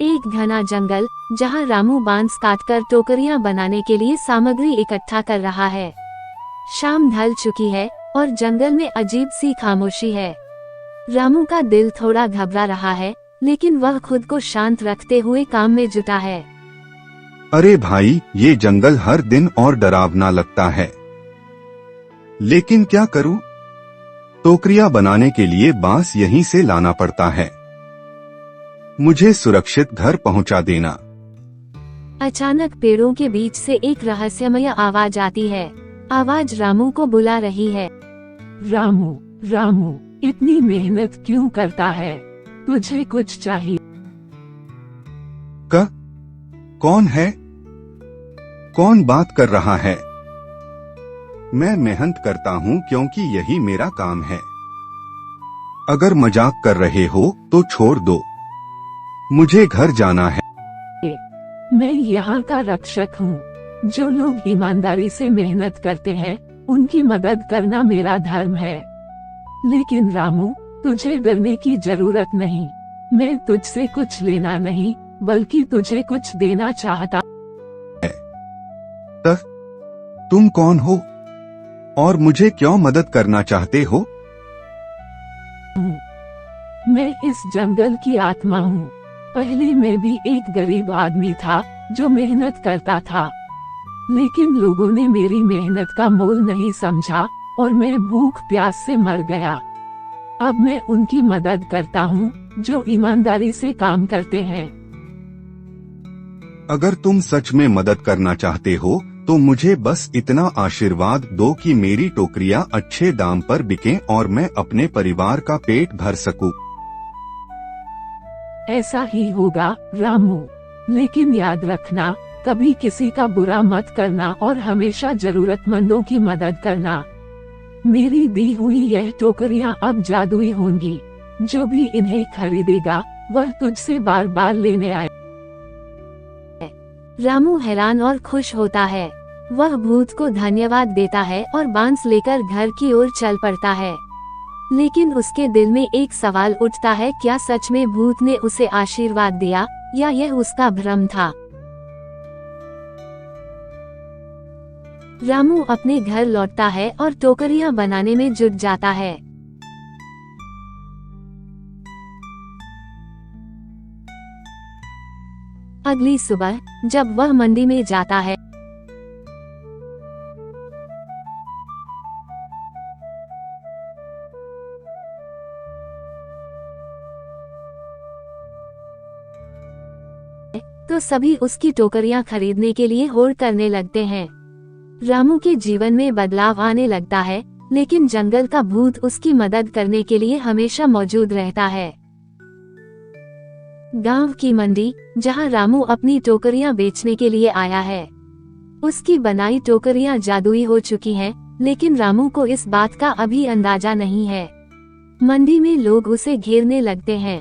एक घना जंगल जहां रामू बांस काटकर टोकरियां बनाने के लिए सामग्री इकट्ठा कर रहा है। शाम ढल चुकी है और जंगल में अजीब सी खामोशी है। रामू का दिल थोड़ा घबरा रहा है, लेकिन वह खुद को शांत रखते हुए काम में जुटा है। अरे भाई, ये जंगल हर दिन और डरावना लगता है, लेकिन क्या करूं? टोकरियां बनाने के लिए बांस यहीं से लाना पड़ता है। मुझे सुरक्षित घर पहुंचा देना। अचानक पेड़ों के बीच से एक रहस्यमय आवाज आती है। आवाज रामू को बुला रही है। रामू, रामू, इतनी मेहनत क्यों करता है? तुझे कुछ चाहिए? कौन है? कौन बात कर रहा है? मैं मेहनत करता हूँ क्योंकि यही मेरा काम है। अगर मजाक कर रहे हो तो छोड़ दो, मुझे घर जाना है। मैं यहाँ का रक्षक हूँ। जो लोग ईमानदारी से मेहनत करते हैं, उनकी मदद करना मेरा धर्म है। लेकिन रामू, तुझे डरने की जरूरत नहीं। मैं तुझसे कुछ लेना नहीं, बल्कि तुझे कुछ देना चाहता। तुम कौन हो और मुझे क्यों मदद करना चाहते हो? मैं इस जंगल की आत्मा हूँ। पहले मैं भी एक गरीब आदमी था जो मेहनत करता था, लेकिन लोगों ने मेरी मेहनत का मोल नहीं समझा और मैं भूख प्यास से मर गया। अब मैं उनकी मदद करता हूँ जो ईमानदारी से काम करते हैं। अगर तुम सच में मदद करना चाहते हो तो मुझे बस इतना आशीर्वाद दो कि मेरी टोकरियां अच्छे दाम पर बिकें और मैं अपने परिवार का पेट भर सकूं। ऐसा ही होगा रामू, लेकिन याद रखना, कभी किसी का बुरा मत करना और हमेशा जरूरतमंदों की मदद करना। मेरी दी हुई यह टोकरियां अब जादुई होंगी। जो भी इन्हें खरीदेगा वह तुझसे बार बार लेने आए। रामू हैरान और खुश होता है। वह भूत को धन्यवाद देता है और बांस लेकर घर की ओर चल पड़ता है। लेकिन उसके दिल में एक सवाल उठता है, क्या सच में भूत ने उसे आशीर्वाद दिया या यह उसका भ्रम था? रामू अपने घर लौटता है और टोकरियां बनाने में जुट जाता है। अगली सुबह जब वह मंडी में जाता है, तो सभी उसकी टोकरियां खरीदने के लिए होड़ करने लगते हैं। रामू के जीवन में बदलाव आने लगता है, लेकिन जंगल का भूत उसकी मदद करने के लिए हमेशा मौजूद रहता है। गांव की मंडी, जहां रामू अपनी टोकरियां बेचने के लिए आया है। उसकी बनाई टोकरियां जादुई हो चुकी हैं, लेकिन रामू को इस बात का अभी अंदाजा नहीं है। मंडी में लोग उसे घेरने लगते हैं।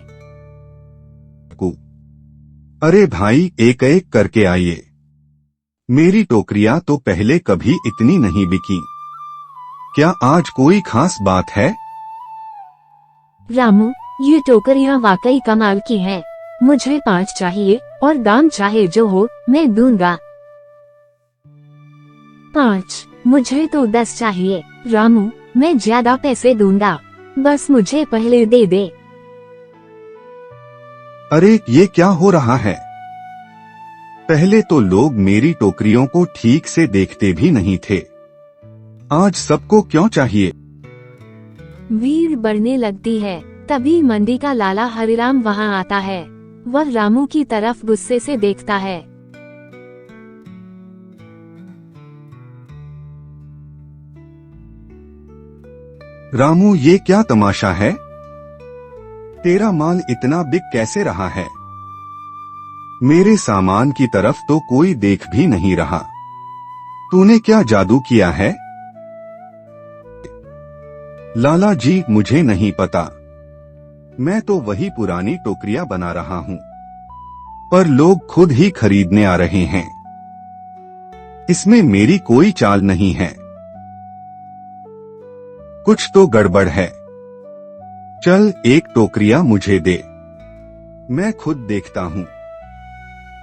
अरे भाई, एक एक करके आइए। मेरी टोकरियां तो पहले कभी इतनी नहीं बिकी। क्या आज कोई खास बात है? रामू, ये टोकरियां वाकई कमाल की हैं। मुझे 5 चाहिए और दाम चाहे जो हो मैं दूंगा। 5? मुझे तो 10 चाहिए। रामू, मैं ज्यादा पैसे दूंगा, बस मुझे पहले दे दे। अरे ये क्या हो रहा है? पहले तो लोग मेरी टोकरियों को ठीक से देखते भी नहीं थे, आज सबको क्यों चाहिए? भीड़ बढ़ने लगती है। तभी मंडी का लाला हरिराम वहां आता है। वह रामू की तरफ गुस्से से देखता है। रामू, ये क्या तमाशा है? तेरा माल इतना बिक कैसे रहा है? मेरे सामान की तरफ तो कोई देख भी नहीं रहा। तूने क्या जादू किया है? लाला जी, मुझे नहीं पता। मैं तो वही पुरानी टोकरियां बना रहा हूँ, पर लोग खुद ही खरीदने आ रहे हैं। इसमें मेरी कोई चाल नहीं है। कुछ तो गड़बड़ है। चल, एक टोकरियां मुझे दे, मैं खुद देखता हूँ।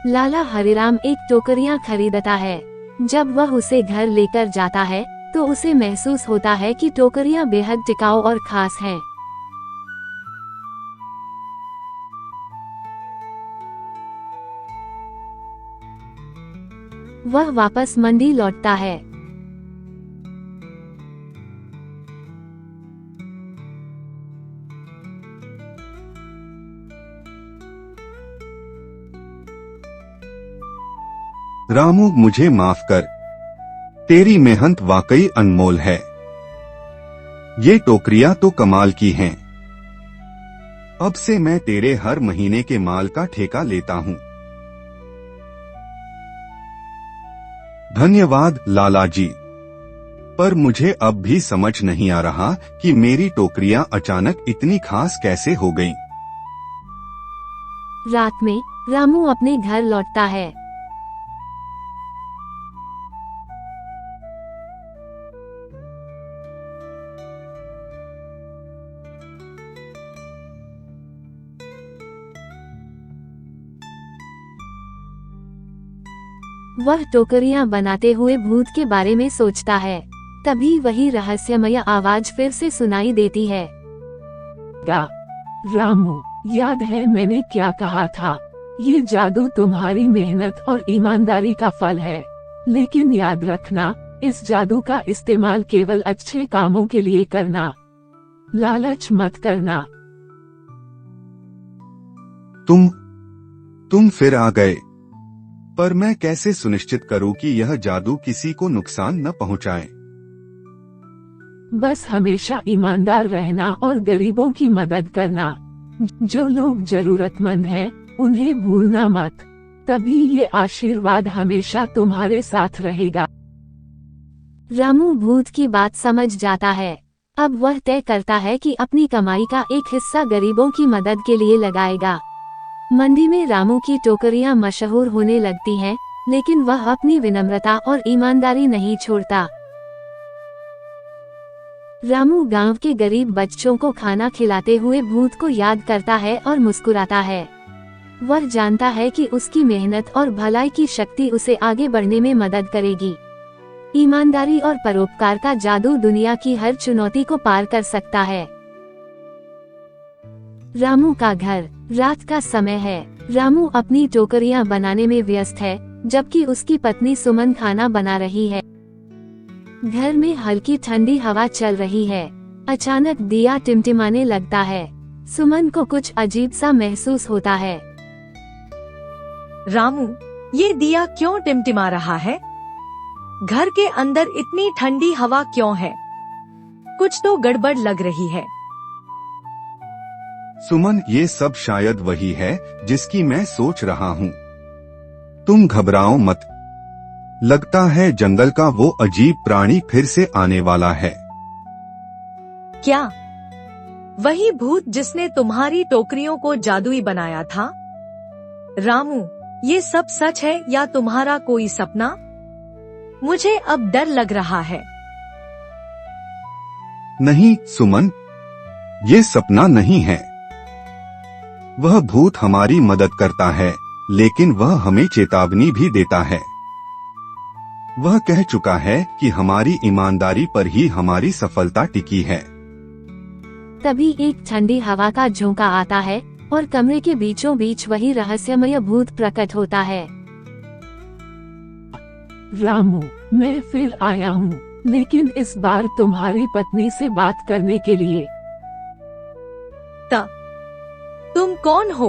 लाला हरिराम एक टोकरियां खरीदता है। जब वह उसे घर लेकर जाता है तो उसे महसूस होता है कि टोकरियां बेहद टिकाऊ और खास हैं। वह वापस मंडी लौटता है। रामू, मुझे माफ कर। तेरी मेहनत वाकई अनमोल है। ये टोकरियां तो कमाल की हैं। अब से मैं तेरे हर महीने के माल का ठेका लेता हूँ। धन्यवाद लाला जी। पर मुझे अब भी समझ नहीं आ रहा कि मेरी टोकरियां अचानक इतनी खास कैसे हो गईं। रात में रामू अपने घर लौटता है। वह टोकरियां बनाते हुए भूत के बारे में सोचता है। तभी वही रहस्यमय आवाज फिर से सुनाई देती है। रामू, याद है मैंने क्या कहा था? ये जादू तुम्हारी मेहनत और ईमानदारी का फल है। लेकिन याद रखना, इस जादू का इस्तेमाल केवल अच्छे कामों के लिए करना, लालच मत करना। तुम फिर आ गए। पर मैं कैसे सुनिश्चित करूं कि यह जादू किसी को नुकसान न पहुंचाए? बस हमेशा ईमानदार रहना और गरीबों की मदद करना। जो लोग जरूरतमंद हैं, उन्हें भूलना मत। तभी ये आशीर्वाद हमेशा तुम्हारे साथ रहेगा। रामू भूत की बात समझ जाता है। अब वह तय करता है कि अपनी कमाई का एक हिस्सा गरीबों की मदद के लिए लगाएगा। मंडी में रामू की टोकरियां मशहूर होने लगती हैं, लेकिन वह अपनी विनम्रता और ईमानदारी नहीं छोड़ता। रामू गांव के गरीब बच्चों को खाना खिलाते हुए भूत को याद करता है और मुस्कुराता है। वह जानता है कि उसकी मेहनत और भलाई की शक्ति उसे आगे बढ़ने में मदद करेगी। ईमानदारी और परोपकार का जादू दुनिया की हर चुनौती को पार कर सकता है। रामू का घर। रात का समय है। रामू अपनी टोकरियां बनाने में व्यस्त है, जबकि उसकी पत्नी सुमन खाना बना रही है। घर में हल्की ठंडी हवा चल रही है। अचानक दिया टिमटिमाने लगता है। सुमन को कुछ अजीब सा महसूस होता है। रामू, ये दिया क्यों टिमटिमा रहा है? घर के अंदर इतनी ठंडी हवा क्यों है? कुछ तो गड़बड़ लग रही है। सुमन, ये सब शायद वही है जिसकी मैं सोच रहा हूँ। तुम घबराओ मत। लगता है जंगल का वो अजीब प्राणी फिर से आने वाला है। क्या वही भूत जिसने तुम्हारी टोकरियों को जादुई बनाया था? रामू, ये सब सच है या तुम्हारा कोई सपना? मुझे अब डर लग रहा है। नहीं सुमन, ये सपना नहीं है। वह भूत हमारी मदद करता है, लेकिन वह हमें चेतावनी भी देता है। वह कह चुका है कि हमारी ईमानदारी पर ही हमारी सफलता टिकी है। तभी एक ठंडी हवा का झोंका आता है और कमरे के बीचों बीच वही रहस्यमय भूत प्रकट होता है। रामू, मैं फिर आया हूँ, लेकिन इस बार तुम्हारी पत्नी से बात करने के लिए। तुम कौन हो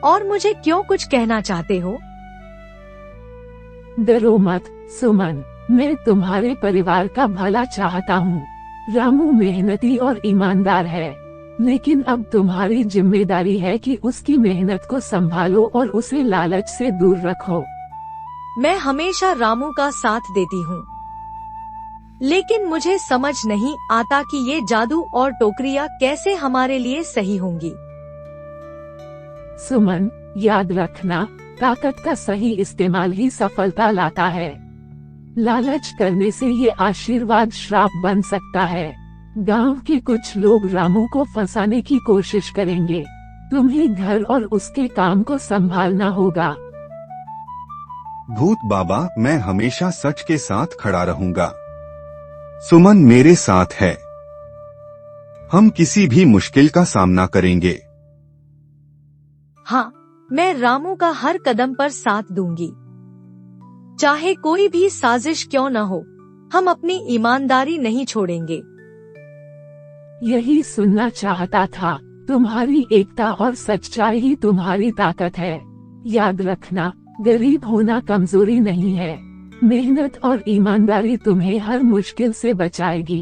और मुझे क्यों कुछ कहना चाहते हो? डरो मत सुमन, मैं तुम्हारे परिवार का भला चाहता हूँ। रामू मेहनती और ईमानदार है, लेकिन अब तुम्हारी जिम्मेदारी है कि उसकी मेहनत को संभालो और उसे लालच से दूर रखो। मैं हमेशा रामू का साथ देती हूँ, लेकिन मुझे समझ नहीं आता कि ये जादू और टोकरियाँ कैसे हमारे लिए सही होंगी। सुमन, याद रखना, ताकत का सही इस्तेमाल ही सफलता लाता है। लालच करने से ये आशीर्वाद श्राप बन सकता है। गांव के कुछ लोग रामू को फंसाने की कोशिश करेंगे। तुम्हें घर और उसके काम को संभालना होगा। भूत बाबा, मैं हमेशा सच के साथ खड़ा रहूंगा। सुमन मेरे साथ है। हम किसी भी मुश्किल का सामना करेंगे। हाँ, मैं रामू का हर कदम पर साथ दूंगी। चाहे कोई भी साजिश क्यों न हो, हम अपनी ईमानदारी नहीं छोड़ेंगे। यही सुनना चाहता था। तुम्हारी एकता और सच्चाई ही तुम्हारी ताकत है। याद रखना, गरीब होना कमजोरी नहीं है। मेहनत और ईमानदारी तुम्हें हर मुश्किल से बचाएगी।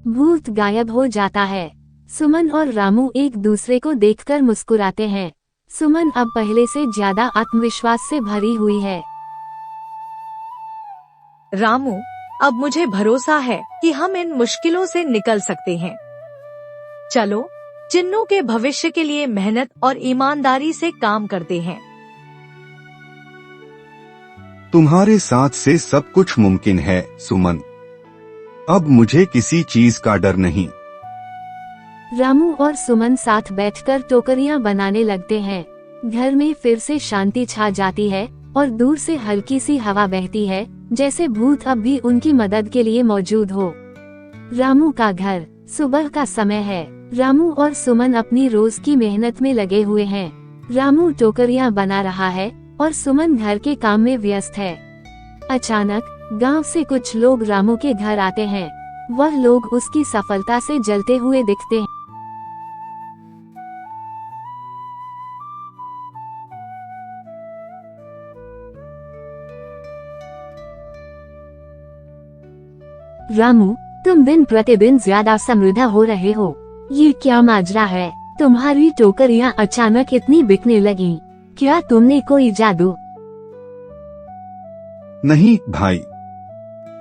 भूत गायब हो जाता है। सुमन और रामू एक दूसरे को देखकर मुस्कुराते हैं। सुमन अब पहले से ज्यादा आत्मविश्वास से भरी हुई है। रामू, अब मुझे भरोसा है कि हम इन मुश्किलों से निकल सकते हैं। चलो, चिन्नू के भविष्य के लिए मेहनत और ईमानदारी से काम करते हैं। तुम्हारे साथ से सब कुछ मुमकिन है सुमन। अब मुझे किसी चीज का डर नहीं। रामू और सुमन साथ बैठकर टोकरियां बनाने लगते हैं। घर में फिर से शांति छा जाती है और दूर से हल्की सी हवा बहती है, जैसे भूत अब भी उनकी मदद के लिए मौजूद हो। रामू का घर। सुबह का समय है। रामू और सुमन अपनी रोज की मेहनत में लगे हुए हैं। रामू टोकरियां बना रहा है और सुमन घर के काम में व्यस्त है। अचानक गांव से कुछ लोग रामू के घर आते हैं। वह लोग उसकी सफलता से जलते हुए दिखते हैं। रामू, तुम दिन प्रतिदिन ज्यादा समृद्ध हो रहे हो। ये क्या माजरा है? तुम्हारी टोकरियां अचानक इतनी बिकने लगी। क्या तुमने कोई जादू? नहीं भाई,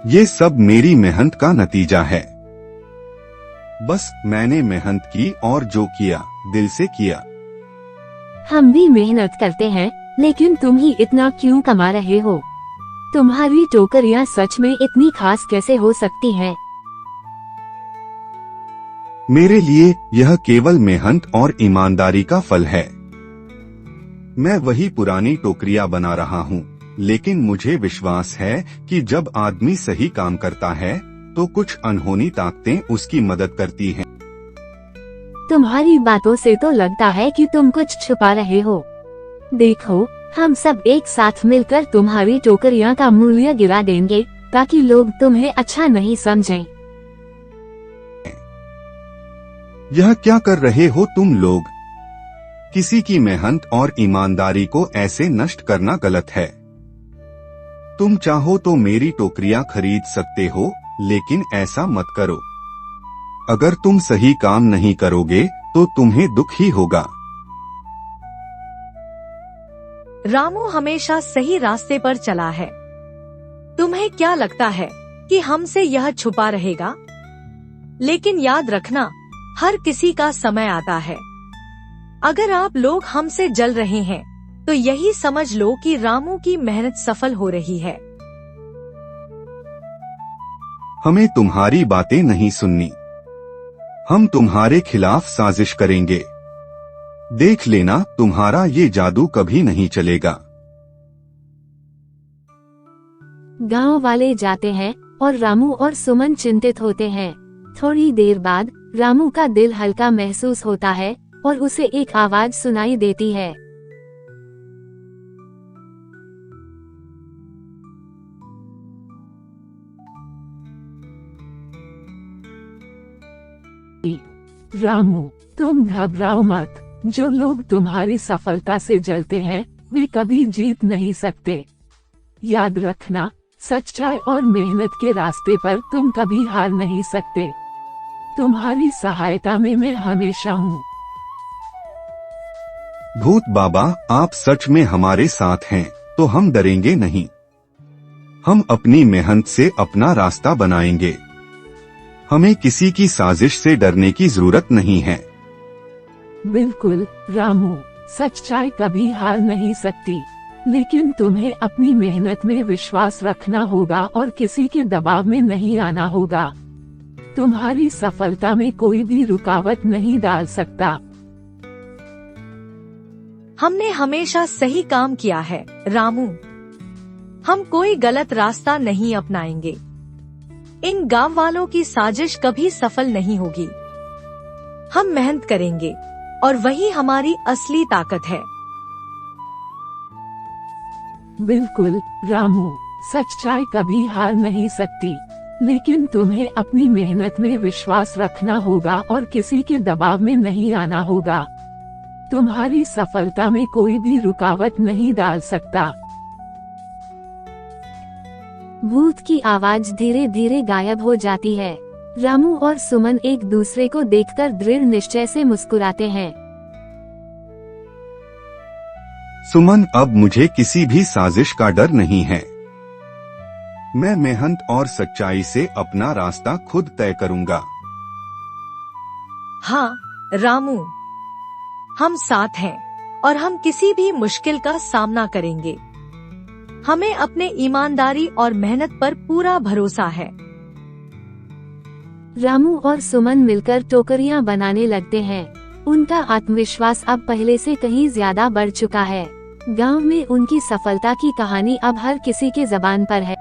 ये सब मेरी मेहनत का नतीजा है। बस मैंने मेहनत की और जो किया दिल से किया। हम भी मेहनत करते हैं, लेकिन तुम ही इतना क्यों कमा रहे हो? तुम्हारी टोकरियां सच में इतनी खास कैसे हो सकती हैं? मेरे लिए यह केवल मेहनत और ईमानदारी का फल है। मैं वही पुरानी टोकरियां बना रहा हूँ, लेकिन मुझे विश्वास है कि जब आदमी सही काम करता है तो कुछ अनहोनी ताकतें उसकी मदद करती हैं। तुम्हारी बातों से तो लगता है कि तुम कुछ छुपा रहे हो। देखो, हम सब एक साथ मिलकर तुम्हारी टोकरियां का मूल्य गिरा देंगे, ताकि लोग तुम्हें अच्छा नहीं समझें। यह क्या कर रहे हो तुम लोग? किसी की मेहनत और ईमानदारी को ऐसे नष्ट करना गलत है। तुम चाहो तो मेरी टोकरियां खरीद सकते हो, लेकिन ऐसा मत करो। अगर तुम सही काम नहीं करोगे तो तुम्हें दुख ही होगा। रामू हमेशा सही रास्ते पर चला है। तुम्हें क्या लगता है कि हमसे यह छुपा रहेगा? लेकिन याद रखना, हर किसी का समय आता है। अगर आप लोग हमसे जल रहे हैं, तो यही समझ लो कि रामू की मेहनत सफल हो रही है। हमें तुम्हारी बातें नहीं सुननी। हम तुम्हारे खिलाफ साजिश करेंगे। देख लेना, तुम्हारा ये जादू कभी नहीं चलेगा। गांव वाले जाते हैं और रामू और सुमन चिंतित होते हैं। थोड़ी देर बाद रामू का दिल हल्का महसूस होता है और उसे एक आवाज सुनाई देती है। रामू, तुम घबराओ मत। जो लोग तुम्हारी सफलता से जलते हैं, वे कभी जीत नहीं सकते। याद रखना, सच्चाई और मेहनत के रास्ते पर तुम कभी हार नहीं सकते। तुम्हारी सहायता में मैं हमेशा हूँ। भूत बाबा, आप सच में हमारे साथ हैं, तो हम डरेंगे नहीं। हम अपनी मेहनत से अपना रास्ता बनाएंगे। हमें किसी की साजिश से डरने की जरूरत नहीं है। बिल्कुल रामू, सच्चाई कभी हार नहीं सकती, लेकिन तुम्हें अपनी मेहनत में विश्वास रखना होगा और किसी के दबाव में नहीं आना होगा। तुम्हारी सफलता में कोई भी रुकावट नहीं डाल सकता। हमने हमेशा सही काम किया है रामू। हम कोई गलत रास्ता नहीं अपनाएंगे। इन गांव वालों की साजिश कभी सफल नहीं होगी। हम मेहनत करेंगे और वही हमारी असली ताकत है। बिल्कुल रामू, सच्चाई कभी हार नहीं सकती, लेकिन तुम्हें अपनी मेहनत में विश्वास रखना होगा और किसी के दबाव में नहीं आना होगा। तुम्हारी सफलता में कोई भी रुकावट नहीं डाल सकता। भूत की आवाज धीरे धीरे गायब हो जाती है। रामू और सुमन एक दूसरे को देखकर दृढ़ निश्चय से मुस्कुराते हैं। सुमन, अब मुझे किसी भी साजिश का डर नहीं है। मैं मेहनत और सच्चाई से अपना रास्ता खुद तय करूंगा। हाँ रामू, हम साथ हैं और हम किसी भी मुश्किल का सामना करेंगे। हमें अपने ईमानदारी और मेहनत पर पूरा भरोसा है। रामू और सुमन मिलकर टोकरियां बनाने लगते हैं। उनका आत्मविश्वास अब पहले से कहीं ज्यादा बढ़ चुका है। गांव में उनकी सफलता की कहानी अब हर किसी के जबान पर है।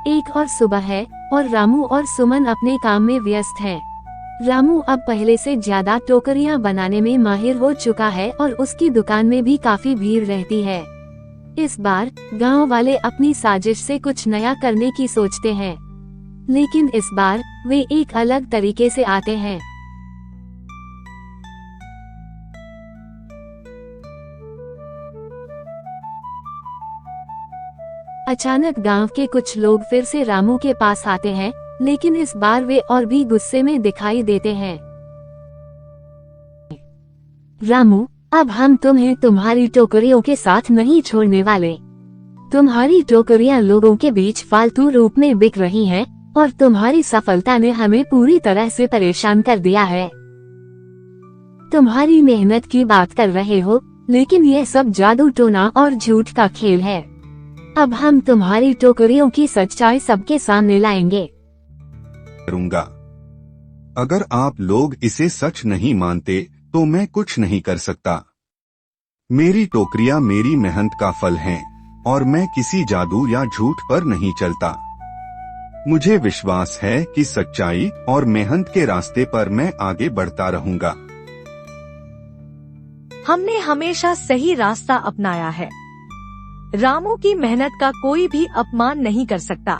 एक और सुबह है और रामू और सुमन अपने काम में व्यस्त हैं। रामू अब पहले से ज्यादा टोकरियां बनाने में माहिर हो चुका है और उसकी दुकान में भी काफी भीड़ रहती है। इस बार गांव वाले अपनी साजिश से कुछ नया करने की सोचते हैं, लेकिन इस बार वे एक अलग तरीके से आते हैं। अचानक गांव के कुछ लोग फिर से रामू के पास आते हैं, लेकिन इस बार वे और भी गुस्से में दिखाई देते हैं। रामू, अब हम तुम्हें तुम्हारी टोकरियों के साथ नहीं छोड़ने वाले। तुम्हारी टोकरियां लोगों के बीच फालतू रूप में बिक रही हैं और तुम्हारी सफलता ने हमें पूरी तरह से परेशान कर दिया है। तुम्हारी मेहनत की बात कर रहे हो, लेकिन यह सब जादू टोना और झूठ का खेल है। अब हम तुम्हारी टोकरियों की सच्चाई सबके सामने लाएंगे। करूंगा। अगर आप लोग इसे सच नहीं मानते तो मैं कुछ नहीं कर सकता। मेरी टोकरियां मेरी मेहनत का फल हैं और मैं किसी जादू या झूठ पर नहीं चलता। मुझे विश्वास है कि सच्चाई और मेहनत के रास्ते पर मैं आगे बढ़ता रहूंगा। हमने हमेशा सही रास्ता अपनाया है। रामू की मेहनत का कोई भी अपमान नहीं कर सकता।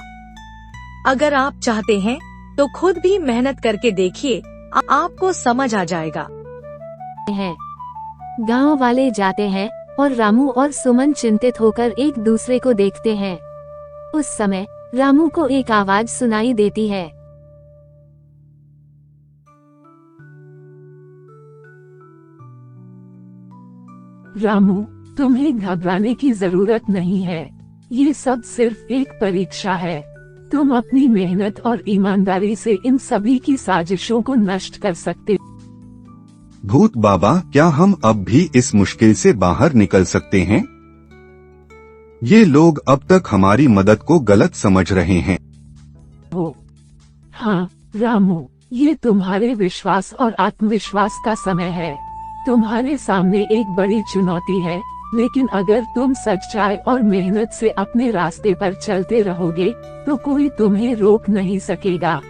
अगर आप चाहते हैं तो खुद भी मेहनत करके देखिए, आपको समझ आ जाएगा। गांव वाले जाते हैं और रामू और सुमन चिंतित होकर एक दूसरे को देखते हैं। उस समय रामू को एक आवाज सुनाई देती है। रामू, तुम्हें घबराने की जरूरत नहीं है। ये सब सिर्फ एक परीक्षा है। तुम अपनी मेहनत और ईमानदारी से इन सभी की साजिशों को नष्ट कर सकते हो। भूत बाबा, क्या हम अब भी इस मुश्किल से बाहर निकल सकते हैं? ये लोग अब तक हमारी मदद को गलत समझ रहे हैं। हाँ रामू, ये तुम्हारे विश्वास और आत्मविश्वास का समय है। तुम्हारे सामने एक बड़ी चुनौती है, लेकिन अगर तुम सच्चाई और मेहनत से अपने रास्ते पर चलते रहोगे तो कोई तुम्हें रोक नहीं सकेगा।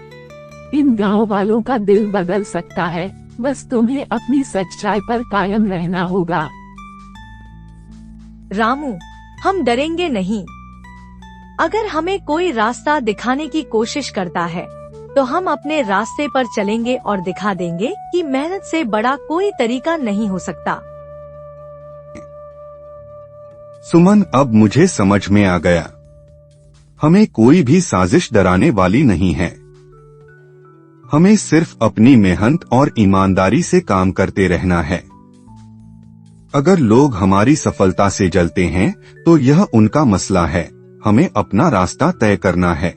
इन गांव वालों का दिल बदल सकता है, बस तुम्हें अपनी सच्चाई पर कायम रहना होगा। रामू, हम डरेंगे नहीं। अगर हमें कोई रास्ता दिखाने की कोशिश करता है तो हम अपने रास्ते पर चलेंगे और दिखा देंगे कि मेहनत से बड़ा कोई तरीका नहीं हो सकता। सुमन, अब मुझे समझ में आ गया। हमें कोई भी साजिश डराने वाली नहीं है। हमें सिर्फ अपनी मेहनत और ईमानदारी से काम करते रहना है। अगर लोग हमारी सफलता से जलते हैं तो यह उनका मसला है, हमें अपना रास्ता तय करना है।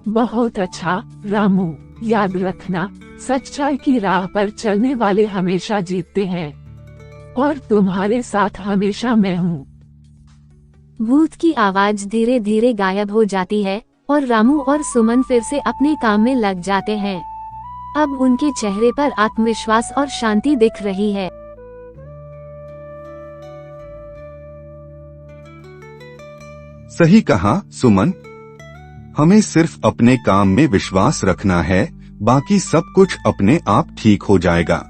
बहुत अच्छा रामू, याद रखना, सच्चाई की राह पर चलने वाले हमेशा जीतते हैं और तुम्हारे साथ हमेशा मैं हूँ। भूत की आवाज धीरे धीरे गायब हो जाती है और रामू और सुमन फिर से अपने काम में लग जाते हैं। अब उनके चेहरे पर आत्मविश्वास और शांति दिख रही है। सही कहा सुमन, हमें सिर्फ अपने काम में विश्वास रखना है, बाकी सब कुछ अपने आप ठीक हो जाएगा।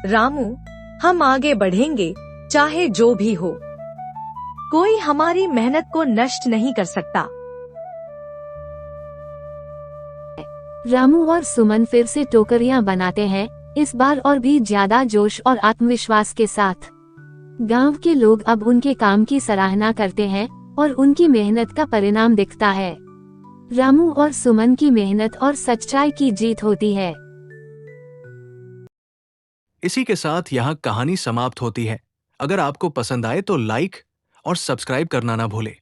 रामू, हम आगे बढ़ेंगे, चाहे जो भी हो। कोई हमारी मेहनत को नष्ट नहीं कर सकता। रामू और सुमन फिर से टोकरियां बनाते हैं, इस बार और भी ज्यादा जोश और आत्मविश्वास के साथ। गांव के लोग अब उनके काम की सराहना करते हैं और उनकी मेहनत का परिणाम दिखता है। रामू और सुमन की मेहनत और सच्चाई की जीत होती है। इसी के साथ यहाँ कहानी समाप्त होती है। अगर आपको पसंद आए तो लाइक और सब्सक्राइब करना ना भूलें।